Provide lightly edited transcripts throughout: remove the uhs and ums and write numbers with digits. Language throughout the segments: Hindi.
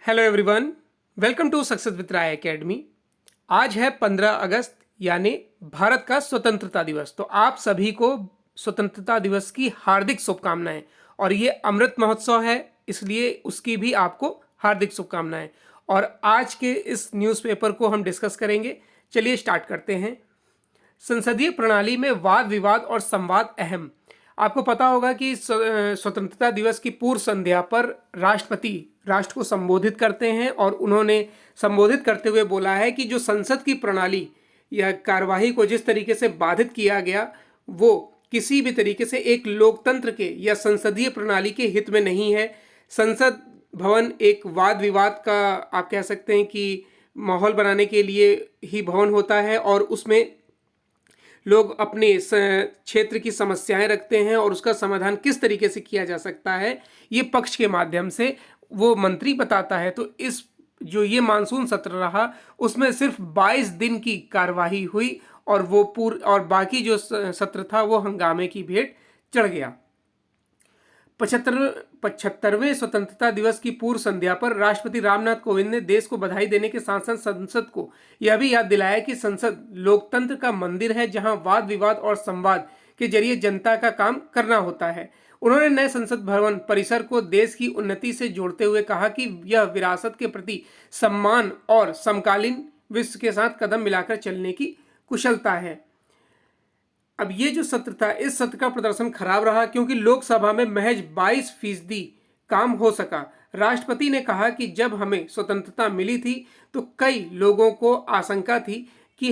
Hello everyone, welcome to success with Rai academy. आज है 15 अगस्त यानी भारत का स्वतंत्रता दिवस। तो आप सभी को स्वतंत्रता दिवस की हार्दिक शुभकामनाएं। और ये अमृत महोत्सव है, इसलिए उसकी भी आपको हार्दिक शुभकामनाएं। और आज के इस न्यूज़पेपर को हम डिस्कस करेंगे। चलिए स्टार्ट करते हैं। संसदीय प्रणाली में वाद विवाद और संवाद अहम। आपको पता होगा कि स्वतंत्रता दिवस की पूर्व संध्या पर राष्ट्रपति राष्ट्र को संबोधित करते हैं और उन्होंने संबोधित करते हुए बोला है कि जो संसद की प्रणाली या कार्यवाही को जिस तरीके से बाधित किया गया, वो किसी भी तरीके से एक लोकतंत्र के या संसदीय प्रणाली के हित में नहीं है। संसद भवन एक वाद विवाद का, आप कह सकते हैं कि माहौल बनाने के लिए ही भवन होता है, और उसमें लोग अपने क्षेत्र की समस्याएं रखते हैं और उसका समाधान किस तरीके से किया जा सकता है ये पक्ष के माध्यम से वो मंत्री बताता है। तो इस जो ये मानसून सत्र रहा उसमें सिर्फ 22 दिन की कार्यवाही हुई और वो बाकी जो सत्र था वो हंगामे की भेंट चढ़ गया। 75वें स्वतंत्रता दिवस की पूर्व संध्या पर राष्ट्रपति रामनाथ कोविंद ने देश को बधाई देने के साथ साथ संसद को यह भी याद दिलाया कि संसद लोकतंत्र का मंदिर है, जहां वाद विवाद और संवाद के जरिए जनता का काम करना होता है। उन्होंने नए संसद भवन परिसर को देश की उन्नति से जोड़ते हुए कहा कि यह विरासत के प्रति सम्मान और समकालीन विश्व के साथ कदम मिलाकर चलने की कुशलता है। अब ये जो सत्र था, इस सत्र का प्रदर्शन खराब रहा क्योंकि लोकसभा में महज 22% काम हो सका। राष्ट्रपति ने कहा कि जब हमें स्वतंत्रता मिली थी तो कई लोगों को आशंका थी कि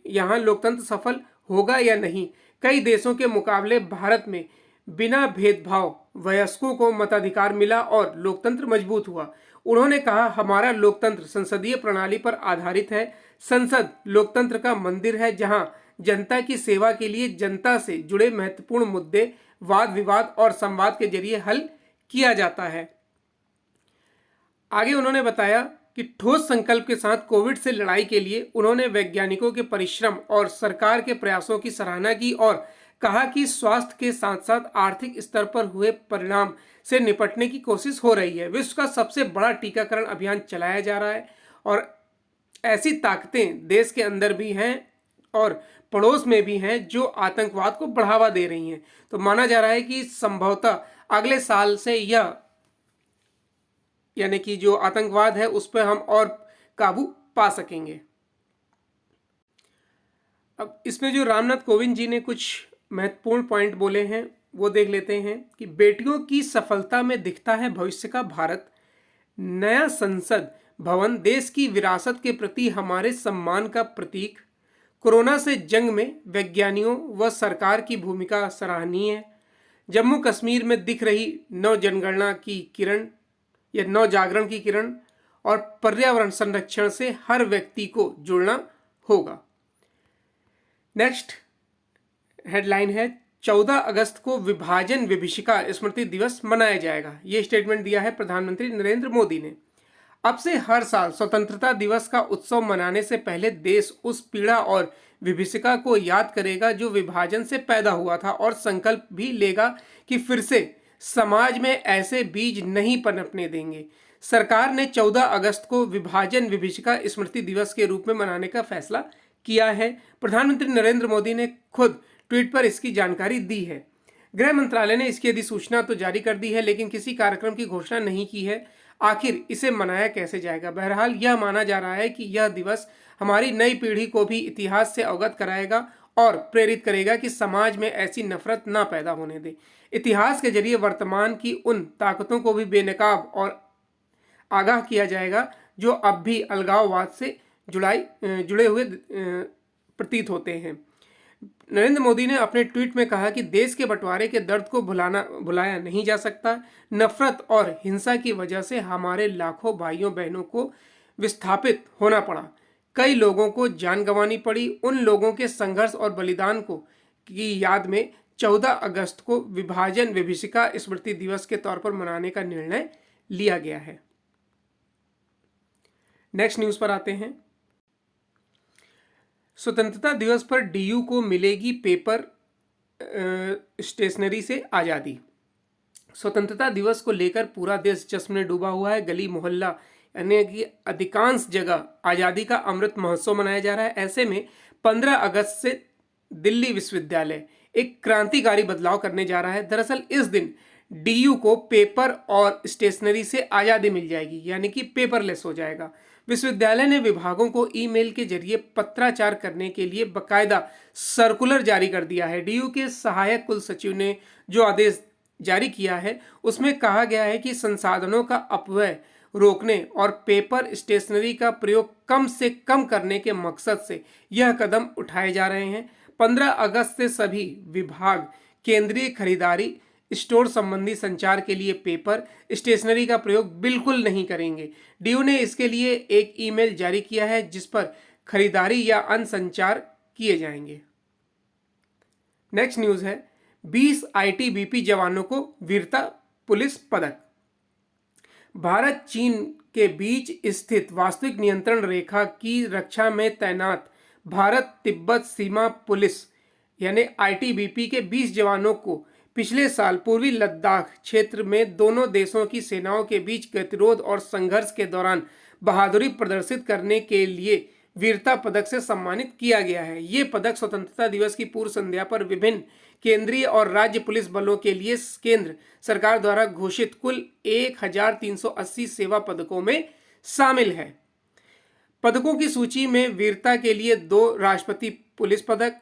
यहाँ लोकतंत्र सफल होगा या नहीं। कई देशों के मुकाबले भारत में बिना भेदभाव वयस्कों को मताधिकार मिला और लोकतंत्र मजबूत हुआ। उन्होंने कहा, हमारा लोकतंत्र संसदीय प्रणाली पर आधारित है। संसद लोकतंत्र का मंदिर है, जहां जनता की सेवा के लिए जनता से जुड़े महत्वपूर्ण मुद्दे वाद विवाद और संवाद के जरिए हल किया जाता है। आगे उन्होंने बताया कि ठोस संकल्प के साथ कोविड से लड़ाई के लिए उन्होंने वैज्ञानिकों के परिश्रम और सरकार के प्रयासों की सराहना की और कहा कि स्वास्थ्य के साथ साथ आर्थिक स्तर पर हुए परिणाम से निपटने की कोशिश हो रही है। विश्व का सबसे बड़ा टीकाकरण अभियान चलाया जा रहा है और ऐसी ताकतें देश के अंदर भी हैं और पड़ोस में भी हैं जो आतंकवाद को बढ़ावा दे रही हैं। तो माना जा रहा है कि संभवतः अगले साल से यह यानी कि जो आतंकवाद है उस पर हम और काबू पा सकेंगे। अब इसमें जो रामनाथ कोविंद जी ने कुछ महत्वपूर्ण पॉइंट बोले हैं वो देख लेते हैं कि बेटियों की सफलता में दिखता है भविष्य का भारत। नया संसद भवन देश की विरासत के प्रति हमारे सम्मान का प्रतीक। कोरोना से जंग में वैज्ञानिकों व सरकार की भूमिका सराहनीय है। जम्मू कश्मीर में दिख रही नव जनगणना की किरण या नव जागरण की किरण और पर्यावरण संरक्षण से हर व्यक्ति को जुड़ना होगा। नेक्स्ट हेडलाइन है, 14 अगस्त को विभाजन विभीषिका स्मृति दिवस मनाया जाएगा। ये स्टेटमेंट दिया है प्रधानमंत्री नरेंद्र मोदी ने। अब से हर साल स्वतंत्रता दिवस का उत्सव मनाने से पहले देश उस पीड़ा और विभीषिका को याद करेगा जो विभाजन से पैदा हुआ था और संकल्प भी लेगा कि फिर से समाज में ऐसे बीज नहीं पनपने देंगे। सरकार ने 14 अगस्त को विभाजन विभीषिका स्मृति दिवस के रूप में मनाने का फैसला किया है। प्रधानमंत्री नरेंद्र मोदी ने खुद ट्वीट पर इसकी जानकारी दी है। गृह मंत्रालय ने इसकी अधिसूचना तो जारी कर दी है, लेकिन किसी कार्यक्रम की घोषणा नहीं की है। आखिर इसे मनाया कैसे जाएगा? बहरहाल यह माना जा रहा है कि यह दिवस हमारी नई पीढ़ी को भी इतिहास से अवगत कराएगा और प्रेरित करेगा कि समाज में ऐसी नफरत ना पैदा होने दे। इतिहास के जरिए वर्तमान की उन ताकतों को भी बेनकाब और आगाह किया जाएगा जो अब भी अलगाववाद से जुड़े हुए प्रतीत होते हैं। नरेंद्र मोदी ने अपने ट्वीट में कहा कि देश के बंटवारे के दर्द को भुलाया नहीं जा सकता। नफरत और हिंसा की वजह से हमारे लाखों भाइयों बहनों को विस्थापित होना पड़ा, कई लोगों को जान गंवानी पड़ी। उन लोगों के संघर्ष और बलिदान की याद में 14 अगस्त को विभाजन विभीषिका स्मृति दिवस के तौर पर मनाने का निर्णय लिया गया है। नेक्स्ट न्यूज पर आते हैं। स्वतंत्रता दिवस पर डीयू को मिलेगी पेपर स्टेशनरी से आज़ादी। स्वतंत्रता दिवस को लेकर पूरा देश जश्न में डूबा हुआ है। गली मोहल्ला यानी कि अधिकांश जगह आज़ादी का अमृत महोत्सव मनाया जा रहा है। ऐसे में 15 अगस्त से दिल्ली विश्वविद्यालय एक क्रांतिकारी बदलाव करने जा रहा है। दरअसल इस दिन डीयू को पेपर और स्टेशनरी से आज़ादी मिल जाएगी, यानी कि पेपरलेस हो जाएगा। विश्वविद्यालय ने विभागों को ईमेल के जरिए पत्राचार करने के लिए बकायदा सर्कुलर जारी कर दिया है। डीयू के सहायक कुल सचिव ने जो आदेश जारी किया है उसमें कहा गया है कि संसाधनों का अपव्यय रोकने और पेपर स्टेशनरी का प्रयोग कम से कम करने के मकसद से यह कदम उठाए जा रहे हैं। 15 अगस्त से सभी विभाग केंद्रीय खरीदारी स्टोर संबंधी संचार के लिए पेपर स्टेशनरी का प्रयोग बिल्कुल नहीं करेंगे। डीयू ने इसके लिए एक ईमेल जारी किया है जिस पर खरीदारी या अन्य संचार किए जाएंगे। नेक्स्ट न्यूज है 20 आईटीबीपी जवानों को वीरता पुलिस पदक। भारत चीन के बीच स्थित वास्तविक नियंत्रण रेखा की रक्षा में तैनात भारत तिब्बत सीमा पुलिस यानी आईटीबीपी के 20 जवानों को पिछले साल पूर्वी लद्दाख क्षेत्र में दोनों देशों की सेनाओं के बीच गतिरोध और संघर्ष के दौरान बहादुरी प्रदर्शित करने के लिए वीरता पदक से सम्मानित किया गया है। ये पदक स्वतंत्रता दिवस की पूर्व संध्या पर विभिन्न केंद्रीय और राज्य पुलिस बलों के लिए केंद्र सरकार द्वारा घोषित कुल 1380 सेवा पदकों में शामिल है। पदकों की सूची में वीरता के लिए 2 राष्ट्रपति पुलिस पदक,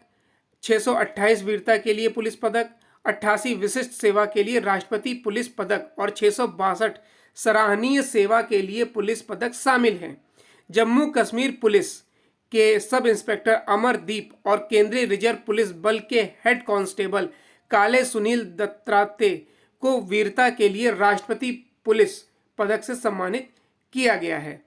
628 वीरता के लिए पुलिस पदक, 88 विशिष्ट सेवा के लिए राष्ट्रपति पुलिस पदक और 662 सराहनीय सेवा के लिए पुलिस पदक शामिल हैं। जम्मू कश्मीर पुलिस के सब इंस्पेक्टर अमरदीप और केंद्रीय रिजर्व पुलिस बल के हेड कांस्टेबल काले सुनील दत्तात्रेय को वीरता के लिए राष्ट्रपति पुलिस पदक से सम्मानित किया गया है।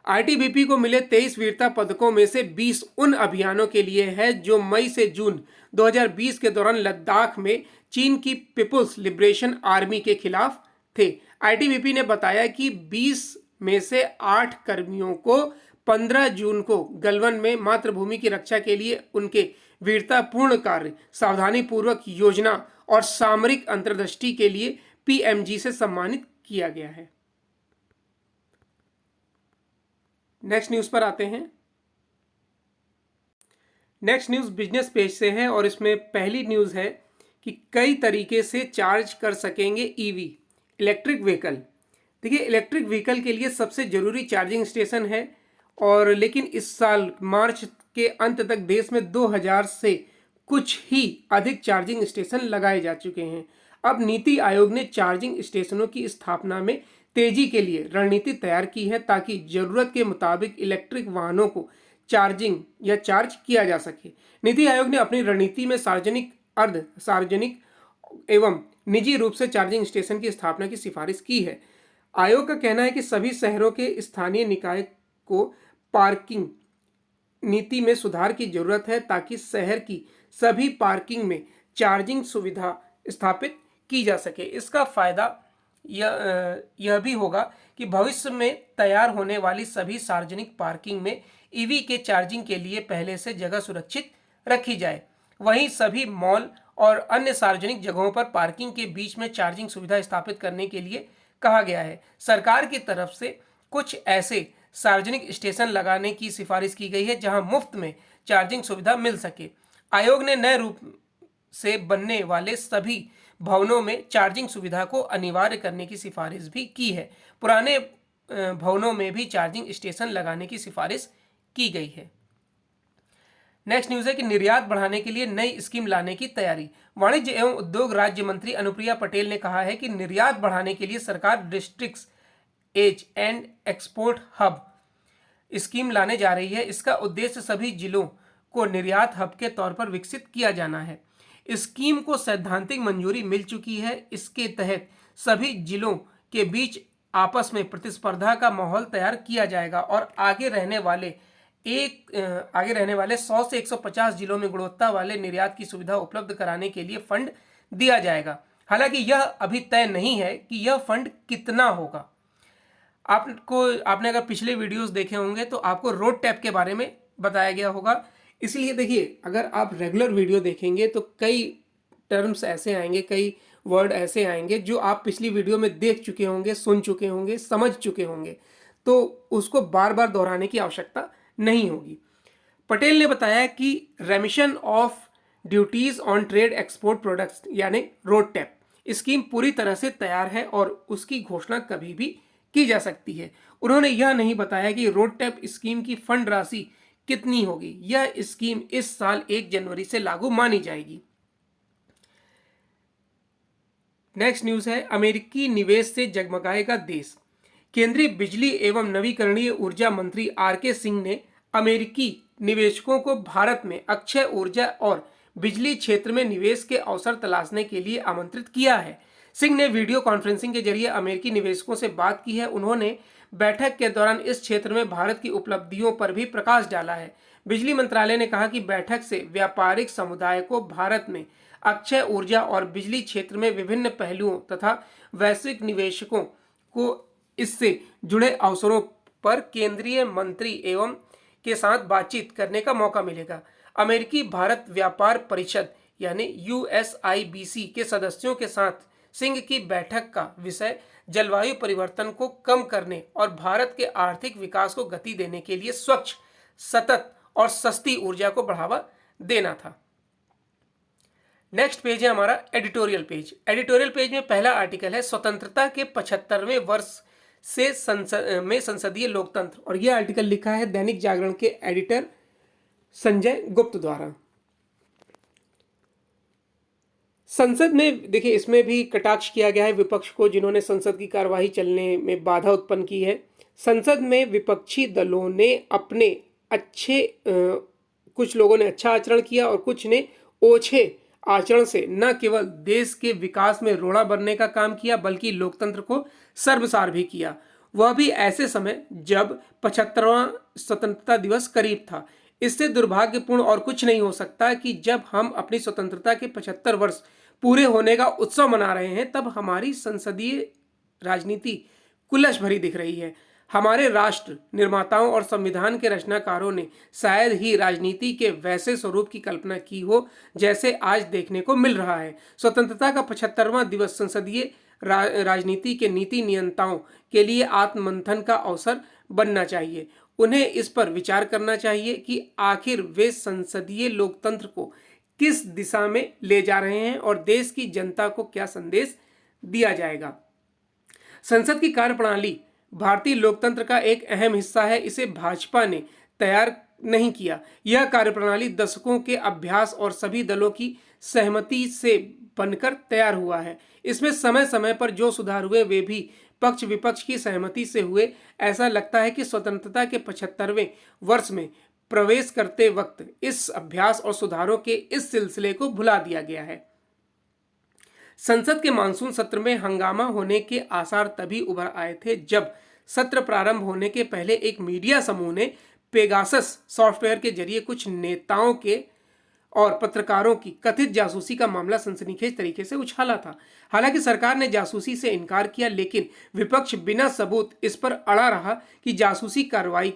आईटीबीपी को मिले 23 वीरता पदकों में से 20 उन अभियानों के लिए है जो मई से जून 2020 के दौरान लद्दाख में चीन की पीपुल्स लिबरेशन आर्मी के खिलाफ थे। आईटीबीपी ने बताया कि 20 में से 8 कर्मियों को 15 जून को गलवान में मातृभूमि की रक्षा के लिए उनके वीरतापूर्ण कार्य, सावधानीपूर्वक योजना और सामरिक अंतर्दृष्टि के लिए पीएमजी से सम्मानित किया गया है। नेक्स्ट न्यूज पर आते हैं। नेक्स्ट न्यूज बिजनेस पेज से है और इसमें पहली न्यूज है कि कई तरीके से चार्ज कर सकेंगे ईवी इलेक्ट्रिक व्हीकल। देखिए, इलेक्ट्रिक व्हीकल के लिए सबसे जरूरी चार्जिंग स्टेशन है और लेकिन इस साल मार्च के अंत तक देश में 2000 से कुछ ही अधिक चार्जिंग स्टेशन लगाए जा चुके हैं। अब नीति आयोग ने चार्जिंग स्टेशनों की स्थापना में तेजी के लिए रणनीति तैयार की है ताकि जरूरत के मुताबिक इलेक्ट्रिक वाहनों को चार्जिंग या चार्ज किया जा सके। नीति आयोग ने अपनी रणनीति में सार्वजनिक, अर्ध सार्वजनिक एवं निजी रूप से चार्जिंग स्टेशन की स्थापना की सिफारिश की है। आयोग का कहना है कि सभी शहरों के स्थानीय निकाय को पार्किंग नीति में सुधार की जरूरत है ताकि शहर की सभी पार्किंग में चार्जिंग सुविधा स्थापित की जा सके। इसका फायदा यह भी होगा कि भविष्य में तैयार होने वाली सभी सार्वजनिक पार्किंग में ईवी के चार्जिंग के लिए पहले से जगह सुरक्षित रखी जाए। वहीं सभी मॉल और अन्य सार्वजनिक जगहों पर पार्किंग के बीच में चार्जिंग सुविधा स्थापित करने के लिए कहा गया है। सरकार की तरफ से कुछ ऐसे सार्वजनिक स्टेशन लगाने की सिफारिश की गई है जहां मुफ्त में चार्जिंग सुविधा मिल सके। आयोग ने नए रूप से बनने वाले सभी भवनों में चार्जिंग सुविधा को अनिवार्य करने की सिफारिश भी की है। पुराने भवनों में भी चार्जिंग स्टेशन लगाने की सिफारिश की गई है। नेक्स्ट न्यूज है कि निर्यात बढ़ाने के लिए नई स्कीम लाने की तैयारी। वाणिज्य एवं उद्योग राज्य मंत्री अनुप्रिया पटेल ने कहा है कि निर्यात बढ़ाने के लिए सरकार district as and export hub scheme लाने जा रही है। इसका उद्देश्य सभी जिलों को निर्यात हब के तौर पर विकसित किया जाना है। स्कीम को सैद्धांतिक मंजूरी मिल चुकी है। इसके तहत सभी जिलों के बीच आपस में प्रतिस्पर्धा का माहौल तैयार किया जाएगा और आगे रहने वाले 100 से 150 जिलों में गुणवत्ता वाले निर्यात की सुविधा उपलब्ध कराने के लिए फंड दिया जाएगा। हालांकि यह अभी तय नहीं है कि यह फंड कितना होगा। आपने अगर पिछले वीडियोस देखे होंगे तो आपको रोड टैप के बारे में बताया गया होगा। इसलिए देखिए, अगर आप रेगुलर वीडियो देखेंगे तो कई टर्म्स ऐसे आएंगे, कई वर्ड ऐसे आएंगे जो आप पिछली वीडियो में देख चुके होंगे, सुन चुके होंगे, समझ चुके होंगे, तो उसको बार बार दोहराने की आवश्यकता नहीं होगी। पटेल ने बताया कि रेमिशन of duties on trade export products यानी रोडटेप स्कीम पूरी तरह से तैयार है और उसकी घोषणा कभी भी की जा सकती है। उन्होंने यह नहीं बताया कि रोडटेप स्कीम की फंड राशि कितनी होगी। यह स्कीम इस साल 1 जनवरी से लागू मानी जाएगी। नेक्स्ट न्यूज है, अमेरिकी निवेश से जगमगाएगा देश। केंद्रीय बिजली एवं नवीकरणीय ऊर्जा मंत्री आर.के. सिंह ने अमेरिकी निवेशकों को भारत में अक्षय ऊर्जा और बिजली क्षेत्र में निवेश के अवसर तलाशने के लिए आमंत्रित किया है। सिंह ने वीडियो कॉन्फ्रेंसिंग के जरिए अमेरिकी निवेशकों से बात की है। उन्होंने बैठक के दौरान इस क्षेत्र में भारत की उपलब्धियों पर भी प्रकाश डाला है। बिजली मंत्रालय ने कहा कि बैठक से व्यापारिक समुदाय को भारत में अक्षय ऊर्जा और बिजली क्षेत्र में विभिन्न पहलुओं तथा वैश्विक निवेशकों को इससे जुड़े अवसरों पर केंद्रीय मंत्री एवं के साथ बातचीत करने का मौका मिलेगा। अमेरिकी भारत व्यापार परिषद यानी USIBC के सदस्यों के साथ सिंह की बैठक का विषय जलवायु परिवर्तन को कम करने और भारत के आर्थिक विकास को गति देने के लिए स्वच्छ, सतत और सस्ती ऊर्जा को बढ़ावा देना था। नेक्स्ट पेज है हमारा एडिटोरियल पेज। एडिटोरियल पेज में पहला आर्टिकल है, स्वतंत्रता के 75वें वर्ष से संसदीय लोकतंत्र, और यह आर्टिकल लिखा है दैनिक जागरण के एडिटर संजय गुप्त द्वारा। संसद में देखिए, इसमें भी कटाक्ष किया गया है विपक्ष को, जिन्होंने संसद की कार्यवाही चलने में बाधा उत्पन्न की है। संसद में विपक्षी दलों ने अपने कुछ लोगों ने अच्छा आचरण किया और कुछ ने ओछे आचरण से न केवल देश के विकास में रोड़ा बनने का काम किया बल्कि लोकतंत्र को शर्मसार भी किया, वह भी ऐसे समय जब 75वां स्वतंत्रता दिवस करीब था। इससे दुर्भाग्यपूर्ण और कुछ नहीं हो सकता कि जब हम अपनी स्वतंत्रता के 75 वर्ष पूरे होने का उत्सव मना रहे हैं तब हमारी संसदीय राजनीति कुलश भरी दिख रही है। हमारे राष्ट्र निर्माताओं और संविधान के रचनाकारों ने शायद ही राजनीति के वैसे स्वरूप की कल्पना की हो जैसे आज देखने को मिल रहा है। स्वतंत्रता का 75वां दिवस संसदीय राजनीति के नीति नियंताओं के लिए आत्ममंथन का अवसर बनना चाहिए। उन्हें इस पर विचार करना चाहिए कि आखिर वे संसदीय लोकतंत्र को किस दिशा में ले जा रहे हैं और देश की जनता को क्या संदेश दिया जाएगा। संसद की कार्यप्रणाली भारतीय लोकतंत्र का एक अहम हिस्सा है। इसे भाजपा ने तैयार नहीं किया। यह कार्यप्रणाली दशकों के अभ्यास और सभी दलों की सहमति से बनकर तैयार हुआ है। इसमें समय समय पर जो सुधार हुए वे भी पक्ष विपक्ष की सहमति से हुए। ऐसा लगता है कि स्वतंत्रता के 75वें वर्ष में प्रवेश करते वक्त इस अभ्यास और सुधारों के इस सिलसिले को भुला दिया गया है। संसद के मानसून सत्र में हंगामा होने के आसार तभी उभर आए थे जब सत्र प्रारंभ होने के पहले एक मीडिया समूह ने पेगासस सॉफ्टवेयर के जरिए कुछ नेताओं के और पत्रकारों की कथित जासूसी का मामला सनसनीखेज तरीके से उछाला था। हालांकि सरकार ने जासूसी से इनकार किया, लेकिन विपक्ष बिना सबूत इस पर अड़ा रहा कि जासूसी कार्रवाई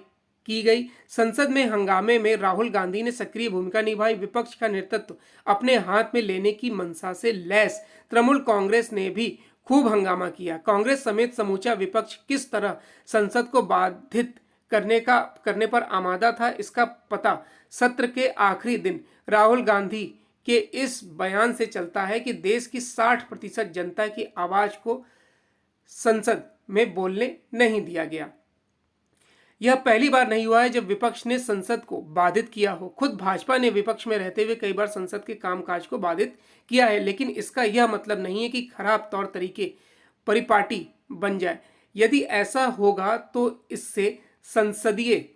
की गई। संसद में हंगामे में राहुल गांधी ने सक्रिय भूमिका निभाई। विपक्ष का नेतृत्व अपने हाथ में लेने की मंशा से लैस तृणमूल कांग्रेस ने भी खूब हंगामा किया। कांग्रेस समेत समूचा विपक्ष किस तरह संसद को बाधित करने पर आमादा था, इसका पता सत्र के आखिरी दिन राहुल गांधी के इस बयान से चलता है कि देश की 60% जनता की आवाज को संसद में बोलने नहीं दिया गया। यह पहली बार नहीं हुआ है जब विपक्ष ने संसद को बाधित किया हो। खुद भाजपा ने विपक्ष में रहते हुए कई बार संसद के कामकाज को बाधित किया है, लेकिन इसका यह मतलब नहीं है कि खराब तौर तरीके परिपाटी बन जाए। यदि ऐसा होगा तो इससे संसदीय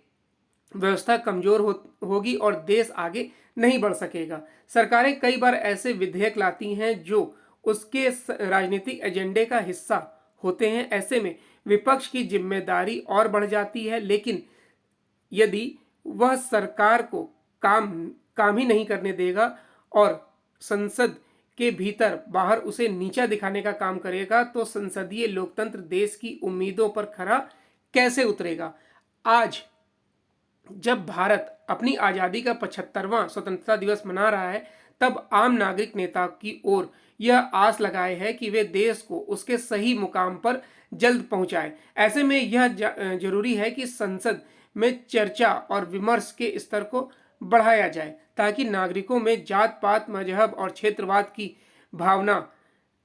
व्यवस्था कमजोर होगी और देश आगे नहीं बढ़ सकेगा। सरकारें कई बार ऐसे विधेयक लाती हैं जो उसके राजनीतिक एजेंडे का हिस्सा होते हैं। ऐसे में विपक्ष की जिम्मेदारी और बढ़ जाती है, लेकिन यदि वह सरकार को काम ही नहीं करने देगा और संसद के भीतर बाहर उसे नीचा दिखाने का काम करेगा तो संसदीय लोकतंत्र देश की उम्मीदों पर खरा कैसे उतरेगा। आज जब भारत अपनी आज़ादी का 75वां स्वतंत्रता दिवस मना रहा है तब आम नागरिक नेता की ओर यह आस लगाए है कि वे देश को उसके सही मुकाम पर जल्द पहुंचाए। ऐसे में यह जरूरी है कि संसद में चर्चा और विमर्श के स्तर को बढ़ाया जाए ताकि नागरिकों में जात पात, मजहब और क्षेत्रवाद की भावना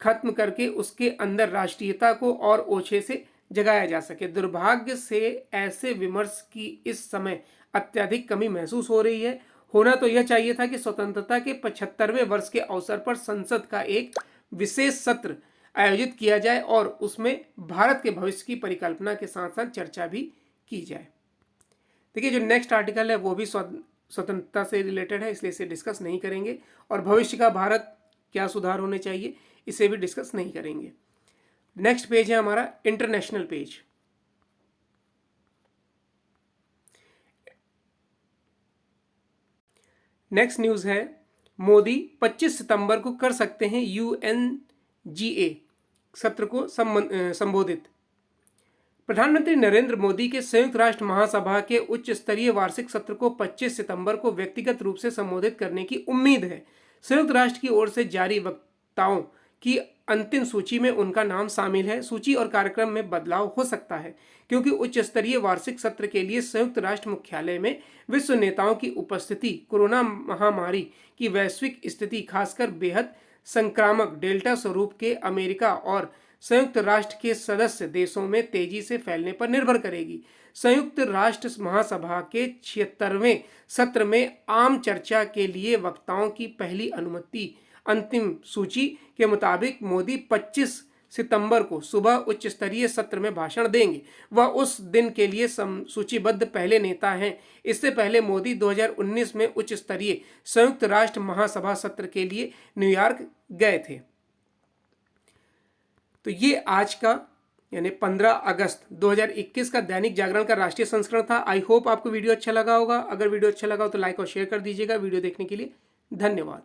खत्म करके उसके अंदर राष्ट्रीयता को और ओछे से जगाया जा सके। दुर्भाग्य से ऐसे विमर्श की इस समय अत्यधिक कमी महसूस हो रही है। होना तो यह चाहिए था कि स्वतंत्रता के 75वें वर्ष के अवसर पर संसद का एक विशेष सत्र आयोजित किया जाए और उसमें भारत के भविष्य की परिकल्पना के साथ साथ चर्चा भी की जाए। देखिए, जो नेक्स्ट आर्टिकल है वो भी स्वतंत्रता से रिलेटेड है, इसलिए इसे डिस्कस नहीं करेंगे। और भविष्य का भारत क्या सुधार होने चाहिए इसे भी डिस्कस नहीं करेंगे। नेक्स्ट पेज है हमारा इंटरनेशनल पेज। नेक्स्ट न्यूज है, मोदी 25 सितंबर को कर सकते हैं UNGA सत्र को संबोधित। प्रधानमंत्री नरेंद्र मोदी के संयुक्त राष्ट्र महासभा के उच्च स्तरीय वार्षिक सत्र को 25 सितंबर को व्यक्तिगत रूप से संबोधित करने की उम्मीद है। संयुक्त राष्ट्र की ओर से जारी वक्ताओं की अंतिम सूची में उनका नाम शामिल है। सूची और कार्यक्रम में बदलाव हो सकता है क्योंकि उच्च स्तरीय वार्षिक सत्र के लिए संयुक्त राष्ट्र मुख्यालय में विश्व नेताओं की उपस्थिति कोरोना महामारी की वैश्विक स्थिति, खासकर बेहद संक्रामक डेल्टा स्वरूप के अमेरिका और संयुक्त राष्ट्र के सदस्य देशों में तेजी से फैलने पर निर्भर करेगी। संयुक्त राष्ट्र महासभा के 76वें सत्र में आम चर्चा के लिए वक्ताओं की पहली अनुमति अंतिम सूची के मुताबिक मोदी 25 सितंबर को सुबह उच्च स्तरीय सत्र में भाषण देंगे। वह उस दिन के लिए सूचीबद्ध पहले नेता हैं। इससे पहले मोदी 2019 में उच्च स्तरीय संयुक्त राष्ट्र महासभा सत्र के लिए न्यूयॉर्क गए थे। तो ये आज का यानी 15 अगस्त 2021 का दैनिक जागरण का राष्ट्रीय संस्करण था। आई होप आपको वीडियो अच्छा लगा होगा। अगर वीडियो अच्छा लगा हो तो लाइक और शेयर कर दीजिएगा। वीडियो देखने के लिए धन्यवाद।